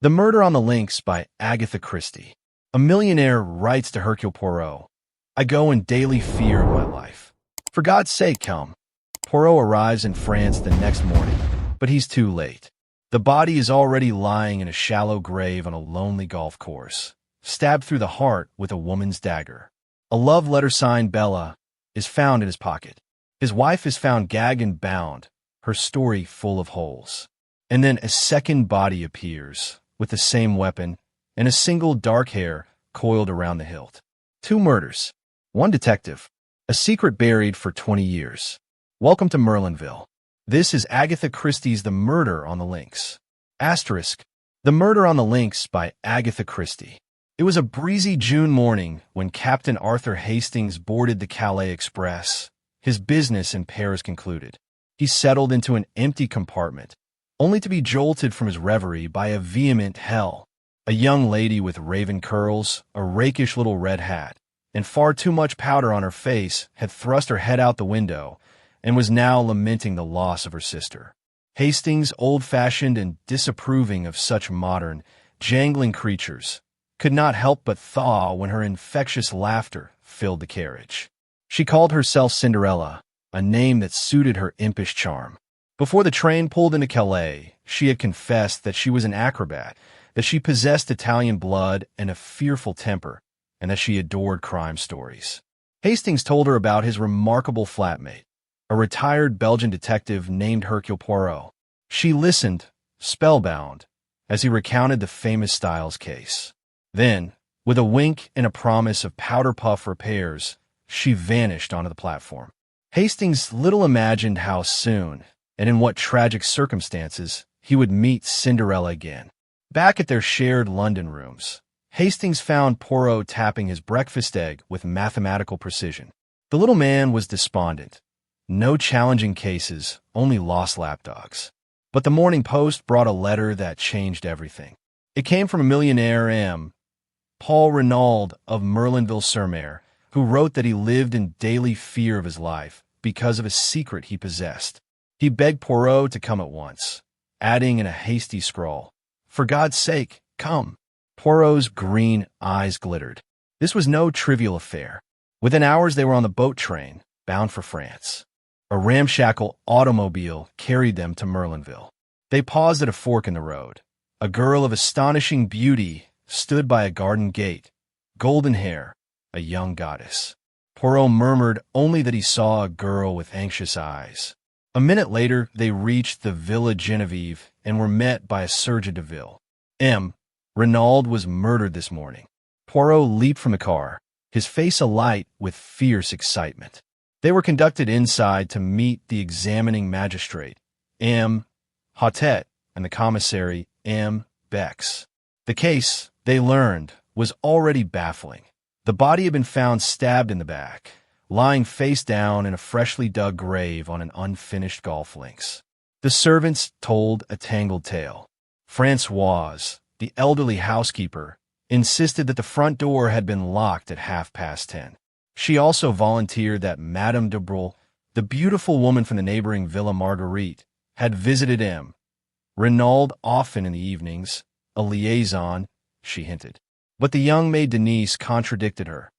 The Murder on the Links by Agatha Christie. A millionaire writes to Hercule Poirot, "I go in daily fear of my life. For God's sake, come." Poirot arrives in France the next morning, but he's too late. The body is already lying in a shallow grave on a lonely golf course, stabbed through the heart with a woman's dagger. A love letter signed Bella is found in his pocket. His wife is found gagged and bound, her story full of holes. And then a second body appears, with the same weapon, and a single dark hair coiled around the hilt. 2 murders. 1 detective. A secret buried for 20 years. Welcome to Merlinville. This is Agatha Christie's The Murder on the Links. Asterisk. The Murder on the Links by Agatha Christie. It was a breezy June morning when Captain Arthur Hastings boarded the Calais Express. His business in Paris concluded. He settled into an empty compartment, only to be jolted from his reverie by a vehement hell. A young lady with raven curls, a rakish little red hat, and far too much powder on her face had thrust her head out the window and was now lamenting the loss of her sister. Hastings, old-fashioned and disapproving of such modern, jangling creatures, could not help but thaw when her infectious laughter filled the carriage. She called herself Cinderella, a name that suited her impish charm. Before the train pulled into Calais, she had confessed that she was an acrobat, that she possessed Italian blood and a fearful temper, and that she adored crime stories. Hastings told her about his remarkable flatmate, a retired Belgian detective named Hercule Poirot. She listened, spellbound, as he recounted the famous Styles case. Then, with a wink and a promise of powder puff repairs, she vanished onto the platform. Hastings little imagined how soon, and in what tragic circumstances, he would meet Cinderella again. Back at their shared London rooms, Hastings found Poirot tapping his breakfast egg with mathematical precision. The little man was despondent. No challenging cases, only lost lapdogs. But the Morning Post brought a letter that changed everything. It came from a millionaire, Paul Renauld of Merlinville-sur-Mer, who wrote that he lived in daily fear of his life because of a secret he possessed. He begged Poirot to come at once, adding in a hasty scrawl, "For God's sake, come." Poirot's green eyes glittered. This was no trivial affair. Within hours they were on the boat train, bound for France. A ramshackle automobile carried them to Merlinville. They paused at a fork in the road. A girl of astonishing beauty stood by a garden gate, golden hair, a young goddess. Poirot murmured only that he saw a girl with anxious eyes. A minute later, they reached the Villa Genevieve and were met by a sergeant de ville. Renauld was murdered this morning. Poirot leaped from the car, his face alight with fierce excitement. They were conducted inside to meet the examining magistrate, Hautet, and the commissary, Bex. The case, they learned, was already baffling. The body had been found stabbed in the back, lying face down in a freshly dug grave on an unfinished golf links. The servants told a tangled tale. Françoise, the elderly housekeeper, insisted that the front door had been locked at 10:30. She also volunteered that Madame de Breuil, the beautiful woman from the neighboring Villa Marguerite, had visited Renauld often in the evenings, a liaison, she hinted. But the young maid Denise contradicted her.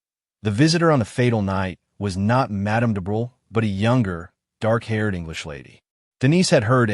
The visitor on the fatal night was not Madame de Breuil, but a younger, dark-haired English lady. Denise had heard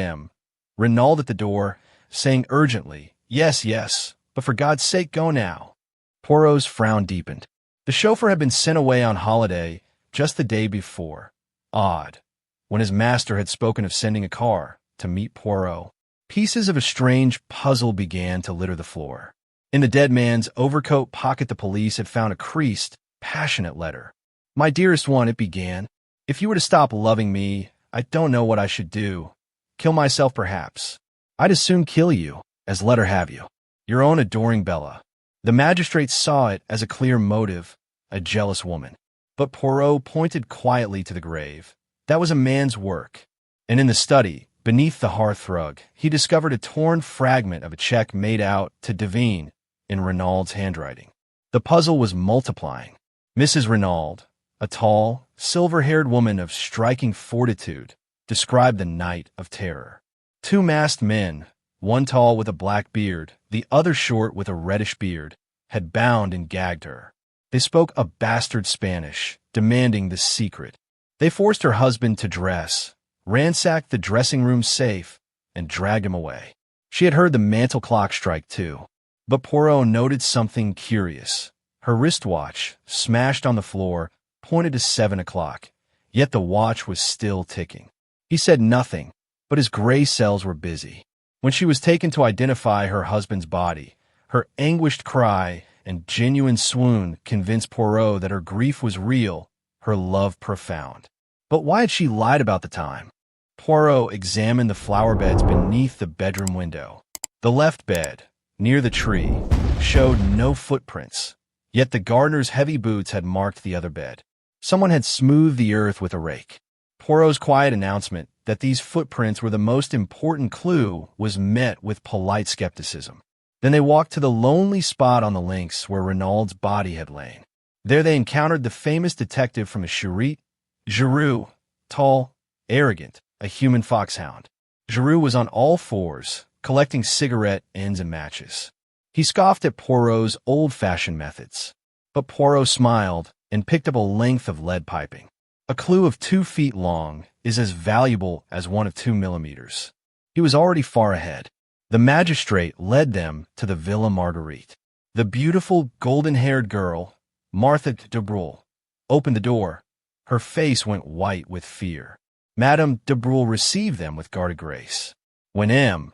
Renauld at the door, saying urgently, Yes, but for God's sake, go now." Poirot's frown deepened. The chauffeur had been sent away on holiday just the day before. Odd, when his master had spoken of sending a car to meet Poirot. Pieces of a strange puzzle began to litter the floor. In the dead man's overcoat pocket the police had found a creased, passionate letter. "My dearest one," it began, "if you were to stop loving me, I don't know what I should do. Kill myself, perhaps. I'd as soon kill you as let her have you. Your own adoring Bella." The magistrate saw it as a clear motive, a jealous woman. But Poirot pointed quietly to the grave. That was a man's work. And in the study, beneath the hearthrug, he discovered a torn fragment of a check made out to Devine in Renaud's handwriting. The puzzle was multiplying. Mrs. Renauld, a tall, silver-haired woman of striking fortitude, described the night of terror. 2 masked men, one tall with a black beard, the other short with a reddish beard, had bound and gagged her. They spoke a bastard Spanish, demanding the secret. They forced her husband to dress, ransacked the dressing room safe, and dragged him away. She had heard the mantel clock strike too. But Poirot noted something curious. Her wristwatch, smashed on the floor, pointed to 7 o'clock, yet the watch was still ticking. He said nothing, but his gray cells were busy. When she was taken to identify her husband's body, her anguished cry and genuine swoon convinced Poirot that her grief was real, her love profound. But why had she lied about the time? Poirot examined the flower beds beneath the bedroom window. The left bed, near the tree, showed no footprints, yet the gardener's heavy boots had marked the other bed. Someone had smoothed the earth with a rake. Poirot's quiet announcement that these footprints were the most important clue was met with polite skepticism. Then they walked to the lonely spot on the links where Renaud's body had lain. There they encountered the famous detective from the Charite, Giroux, tall, arrogant, a human foxhound. Giroux was on all fours, collecting cigarette ends and matches. He scoffed at Poirot's old-fashioned methods. But Poirot smiled and picked up a length of lead piping. A clue of 2 feet long is as valuable as one of 2 millimeters. He was already far ahead. The magistrate led them to the Villa Marguerite. The beautiful, golden-haired girl, Martha de Breuil, opened the door. Her face went white with fear. Madame de Breuil received them with guarded grace. When M.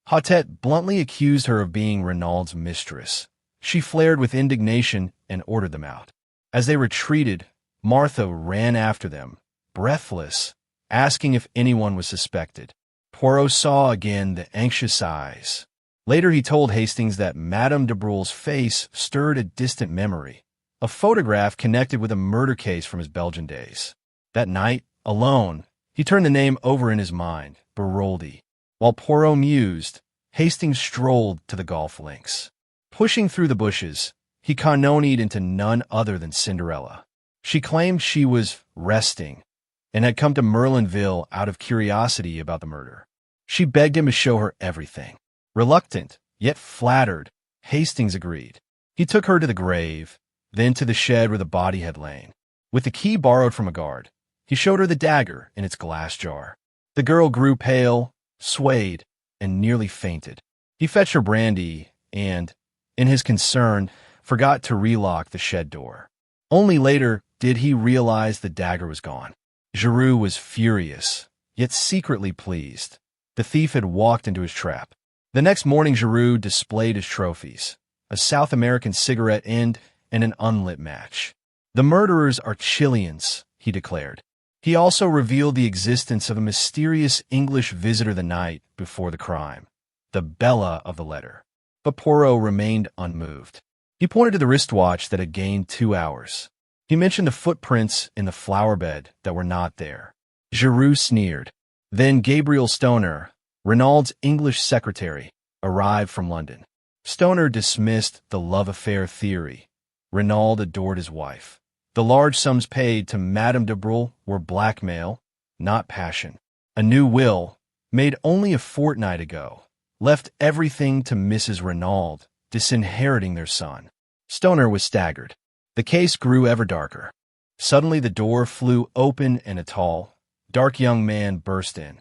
Hautet bluntly accused her of being Renaud's mistress, she flared with indignation and ordered them out. As they retreated, Martha ran after them, breathless, asking if anyone was suspected. Poirot saw again the anxious eyes. Later he told Hastings that Madame de Breuil's face stirred a distant memory, a photograph connected with a murder case from his Belgian days. That night, alone, he turned the name over in his mind, Beroldi. While Poirot mused, Hastings strolled to the golf links. Pushing through the bushes, he cannonied into none other than Cinderella. She claimed she was resting and had come to Merlinville out of curiosity about the murder. She begged him to show her everything. Reluctant, yet flattered, Hastings agreed. He took her to the grave, then to the shed where the body had lain. With the key borrowed from a guard, he showed her the dagger in its glass jar. The girl grew pale, swayed, and nearly fainted. He fetched her brandy and, in his concern, forgot to relock the shed door. Only later did he realize the dagger was gone. Giroux was furious, yet secretly pleased. The thief had walked into his trap. The next morning Giroux displayed his trophies, a South American cigarette end and an unlit match. The murderers are Chileans, he declared. He also revealed the existence of a mysterious English visitor the night before the crime, the Bella of the letter. But Poirot remained unmoved. He pointed to the wristwatch that had gained 2 hours. He mentioned the footprints in the flower bed that were not there. Giroux sneered. Then Gabriel Stoner, Renaud's English secretary, arrived from London. Stoner dismissed the love affair theory. Renaud adored his wife. The large sums paid to Madame de Breuil were blackmail, not passion. A new will, made only a fortnight ago, left everything to Mrs. Renauld, disinheriting their son. Stoner was staggered. The case grew ever darker. Suddenly the door flew open and a tall, dark young man burst in.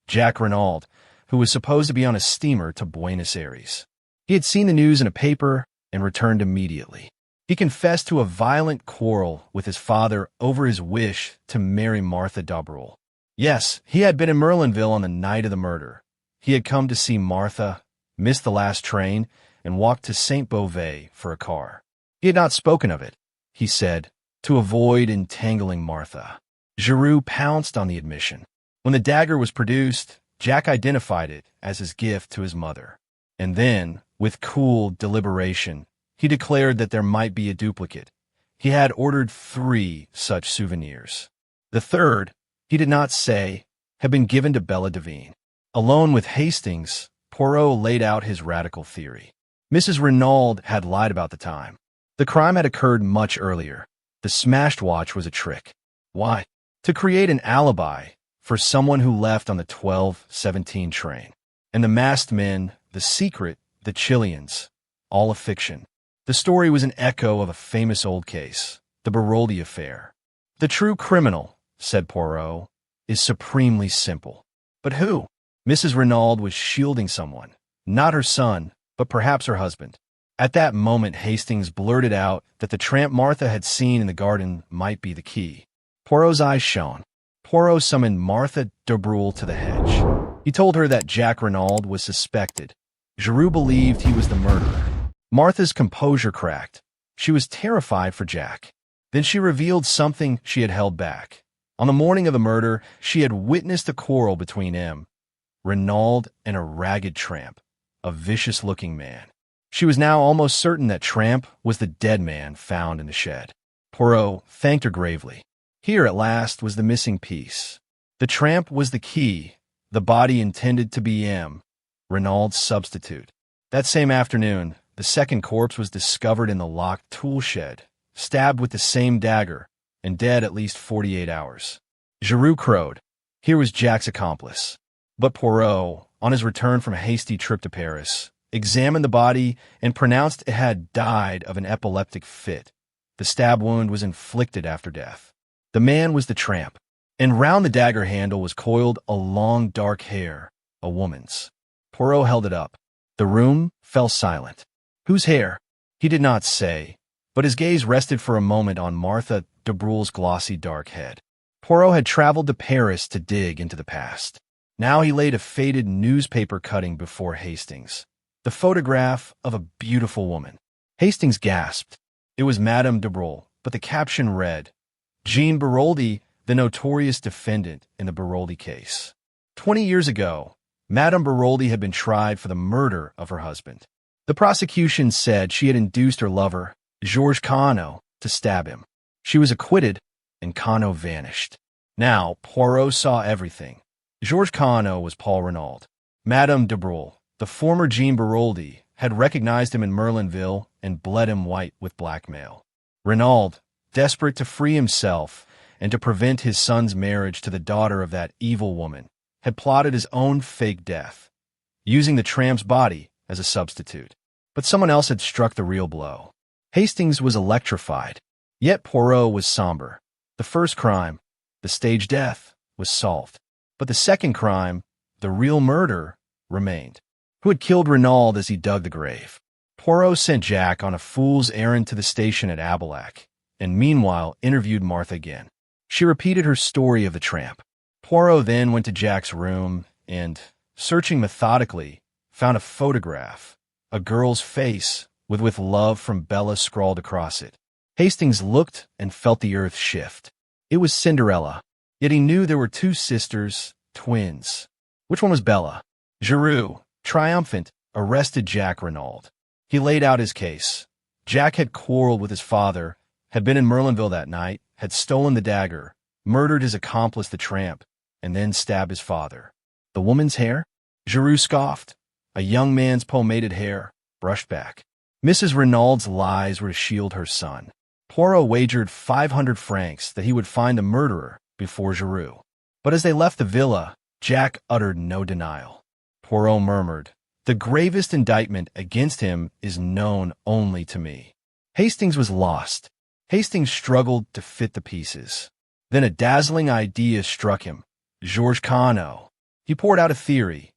Jack Renauld, who was supposed to be on a steamer to Buenos Aires. He had seen the news in a paper and returned immediately. He confessed to a violent quarrel with his father over his wish to marry Martha de Breuil. Yes, he had been in Merlinville on the night of the murder. He had come to see Martha, missed the last train, and walked to St. Beauvais for a car. He had not spoken of it, he said, to avoid entangling Martha. Giroux pounced on the admission. When the dagger was produced, Jack identified it as his gift to his mother. And then, with cool deliberation, he declared that there might be a duplicate. He had ordered 3 such souvenirs. The third, he did not say, had been given to Bella Devine. Alone with Hastings, Poirot laid out his radical theory. Mrs. Renauld had lied about the time. The crime had occurred much earlier. The smashed watch was a trick. Why? To create an alibi for someone who left on the 12:17 train. And the masked men, the secret, the Chileans, all a fiction. The story was an echo of a famous old case, the Beroldi affair. The true criminal, said Poirot, is supremely simple. But who? Mrs. Renauld was shielding someone, not her son, but perhaps her husband. At that moment, Hastings blurted out that the tramp Martha had seen in the garden might be the key. Poirot's eyes shone. Poirot summoned Martha de Breuil to the hedge. He told her that Jack Renauld was suspected. Giroux believed he was the murderer. Martha's composure cracked. She was terrified for Jack. Then she revealed something she had held back. On the morning of the murder, she had witnessed a quarrel between M. Renauld and a ragged tramp, a vicious-looking man. She was now almost certain that Tramp was the dead man found in the shed. Poirot thanked her gravely. Here at last was the missing piece. The tramp was the key, the body intended to be M. Renauld's substitute. That same afternoon, the second corpse was discovered in the locked tool shed, stabbed with the same dagger, and dead at least 48 hours. Giroux crowed. Here was Jack's accomplice. But Poirot, on his return from a hasty trip to Paris, examined the body and pronounced it had died of an epileptic fit. The stab wound was inflicted after death. The man was the tramp, and round the dagger handle was coiled a long dark hair, a woman's. Poirot held it up. The room fell silent. Whose hair? He did not say, but his gaze rested for a moment on Martha de Breuil's glossy dark head. Poirot had traveled to Paris to dig into the past. Now he laid a faded newspaper cutting before Hastings. The photograph of a beautiful woman. Hastings gasped. It was Madame de Breuil, but the caption read, Jean Beroldi, the notorious defendant in the Beroldi case. 20 years ago, Madame Beroldi had been tried for the murder of her husband. The prosecution said she had induced her lover, Georges Cano, to stab him. She was acquitted, and Cano vanished. Now, Poirot saw everything. Georges Cano was Paul Renauld. Madame de Breuil, the former Jean Beroldi, had recognized him in Merlinville and bled him white with blackmail. Renauld, desperate to free himself and to prevent his son's marriage to the daughter of that evil woman, had plotted his own fake death, using the tramp's body as a substitute. But someone else had struck the real blow. Hastings was electrified, yet Poirot was somber. The first crime, the staged death, was solved. But the second crime, the real murder, remained. Who had killed Renauld as he dug the grave? Poirot sent Jack on a fool's errand to the station at Abilac, and meanwhile interviewed Martha again. She repeated her story of the tramp. Poirot then went to Jack's room and, searching methodically, found a photograph, a girl's face with love from Bella scrawled across it. Hastings looked and felt the earth shift. It was Cinderella, yet he knew there were two sisters, twins. Which one was Bella? Giroux, triumphant, arrested Jack Renauld. He laid out his case. Jack had quarreled with his father, had been in Merlinville that night, had stolen the dagger, murdered his accomplice the tramp, and then stabbed his father. The woman's hair? Giroux scoffed. A young man's pomaded hair, brushed back. Mrs. Renauld's lies were to shield her son. Poirot wagered 500 francs that he would find the murderer before Giroux. But as they left the villa, Jack uttered no denial. Poirot murmured, "The gravest indictment against him is known only to me." Hastings was lost. Hastings struggled to fit the pieces. Then a dazzling idea struck him. Georges Cano. He poured out a theory.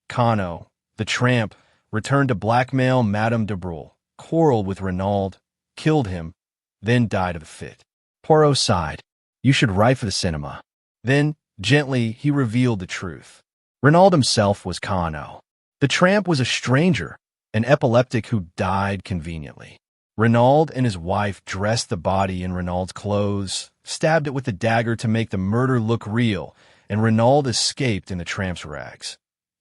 Cano, the tramp, returned to blackmail Madame de Breuil, quarreled with Renauld, killed him, then died of a fit. Poirot sighed. You should write for the cinema. Then, gently, he revealed the truth. Renauld himself was Cano. The tramp was a stranger, an epileptic who died conveniently. Renauld and his wife dressed the body in Renauld's clothes, stabbed it with the dagger to make the murder look real, and Renauld escaped in the tramp's rags,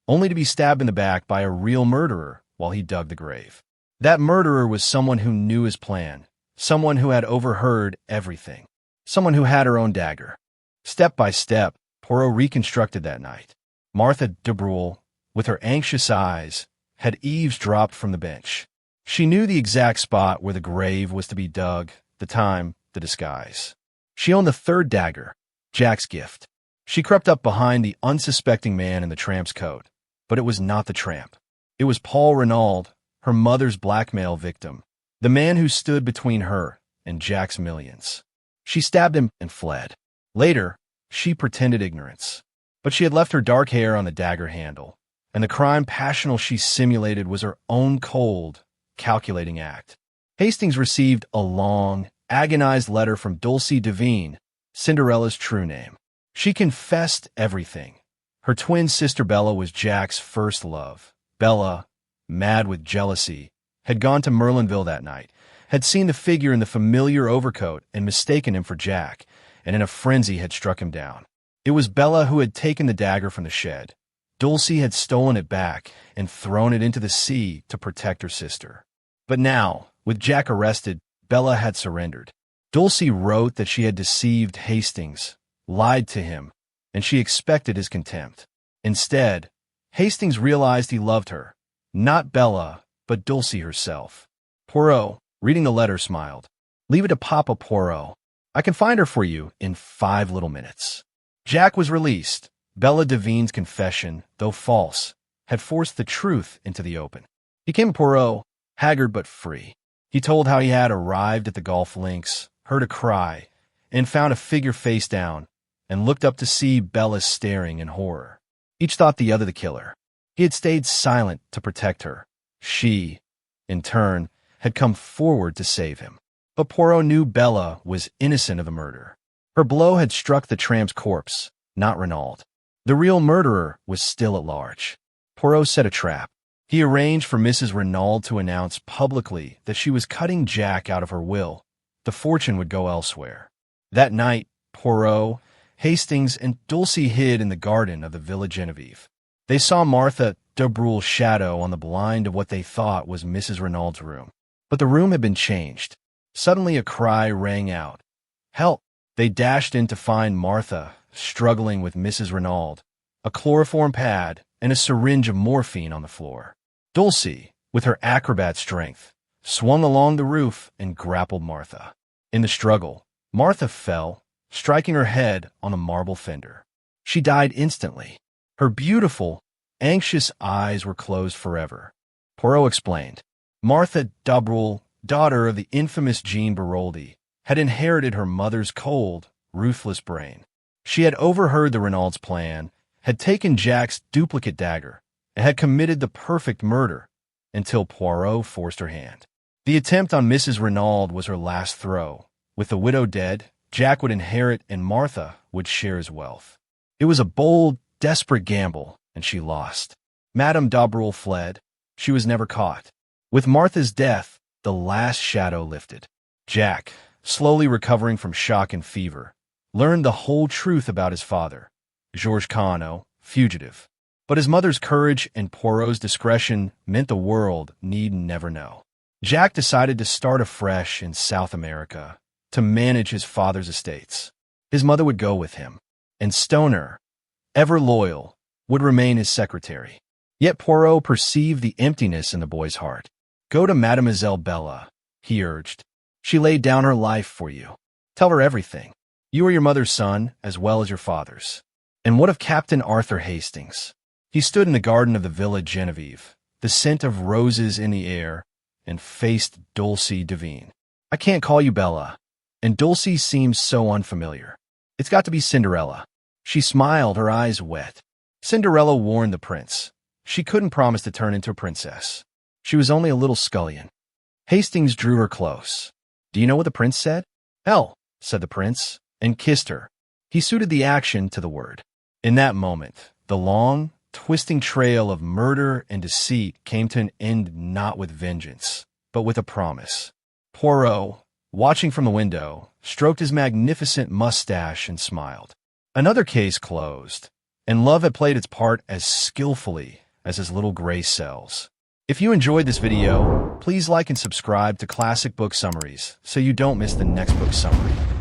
only to be stabbed in the back by a real murderer while he dug the grave. That murderer was someone who knew his plan, someone who had overheard everything, someone who had her own dagger. Step by step, Poirot reconstructed that night. Martha de Breuil, with her anxious eyes, had eavesdropped from the bench. She knew the exact spot where the grave was to be dug, the time, the disguise. She owned the third dagger, Jack's gift. She crept up behind the unsuspecting man in the tramp's coat. But it was not the tramp. It was Paul Renauld, her mother's blackmail victim, the man who stood between her and Jack's millions. She stabbed him and fled. Later, she pretended ignorance. But she had left her dark hair on the dagger handle, and the crime passional she simulated was her own cold, calculating act. Hastings received a long, agonized letter from Dulcie Devine, Cinderella's true name. She confessed everything. Her twin sister Bella was Jack's first love. Bella, mad with jealousy, had gone to Merlinville that night, had seen the figure in the familiar overcoat and mistaken him for Jack, and in a frenzy had struck him down. It was Bella who had taken the dagger from the shed. Dulcie had stolen it back and thrown it into the sea to protect her sister. But now, with Jack arrested, Bella had surrendered. Dulcie wrote that she had deceived Hastings, lied to him, and she expected his contempt. Instead, Hastings realized he loved her, not Bella, but Dulcie herself. Poirot, reading the letter, smiled. "Leave it to Papa, Poirot. I can find her for you in 5 little minutes." Jack was released. Bella Devine's confession, though false, had forced the truth into the open. He came to Poirot, haggard but free. He told how he had arrived at the golf links, heard a cry, and found a figure face down, and looked up to see Bella staring in horror. Each thought the other the killer. He had stayed silent to protect her. She, in turn, had come forward to save him. But Poirot knew Bella was innocent of the murder. Her blow had struck the tramp's corpse, not Renauld. The real murderer was still at large. Poirot set a trap. He arranged for Mrs. Renauld to announce publicly that she was cutting Jack out of her will. The fortune would go elsewhere. That night, Poirot, Hastings, and Dulcie hid in the garden of the Villa Genevieve. They saw Martha de Brul's shadow on the blind of what they thought was Mrs. Renauld's room. But the room had been changed. Suddenly a cry rang out. "Help!" They dashed in to find Martha, struggling with Mrs. Renauld, a chloroform pad, and a syringe of morphine on the floor. Dulcie, with her acrobat strength, swung along the roof and grappled Martha. In the struggle, Martha fell, striking her head on a marble fender. She died instantly. Her beautiful, anxious eyes were closed forever. Poirot explained. Martha de Brul, daughter of the infamous Jean Baroldi, had inherited her mother's cold, ruthless brain. She had overheard the Renaulds' plan, had taken Jack's duplicate dagger, and had committed the perfect murder until Poirot forced her hand. The attempt on Mrs. Renauld was her last throw. With the widow dead, Jack would inherit and Martha would share his wealth. It was a bold, desperate gamble, and she lost. Madame de Brul fled. She was never caught. With Martha's death, the last shadow lifted. Jack, slowly recovering from shock and fever, learned the whole truth about his father, Georges Cano, fugitive. But his mother's courage and Poirot's discretion meant the world need never know. Jack decided to start afresh in South America to manage his father's estates. His mother would go with him, and Stoner, ever loyal, would remain his secretary. Yet Poirot perceived the emptiness in the boy's heart. "Go to Mademoiselle Bella," he urged. "She laid down her life for you. Tell her everything. You are your mother's son, as well as your father's." And what of Captain Arthur Hastings? He stood in the garden of the Villa Genevieve, the scent of roses in the air, and faced Dulcie Devine. "I can't call you Bella." And Dulcie seemed so unfamiliar. "It's got to be Cinderella." She smiled, her eyes wet. Cinderella warned the prince. She couldn't promise to turn into a princess. She was only a little scullion. Hastings drew her close. "Do you know what the prince said?" "Hell," said the prince, and kissed her. He suited the action to the word. In that moment, the long, twisting trail of murder and deceit came to an end not with vengeance, but with a promise. Poirot, watching from the window, stroked his magnificent mustache and smiled. Another case closed, and love had played its part as skillfully as his little gray cells. If you enjoyed this video, please like and subscribe to Classic Book Summaries so you don't miss the next book summary.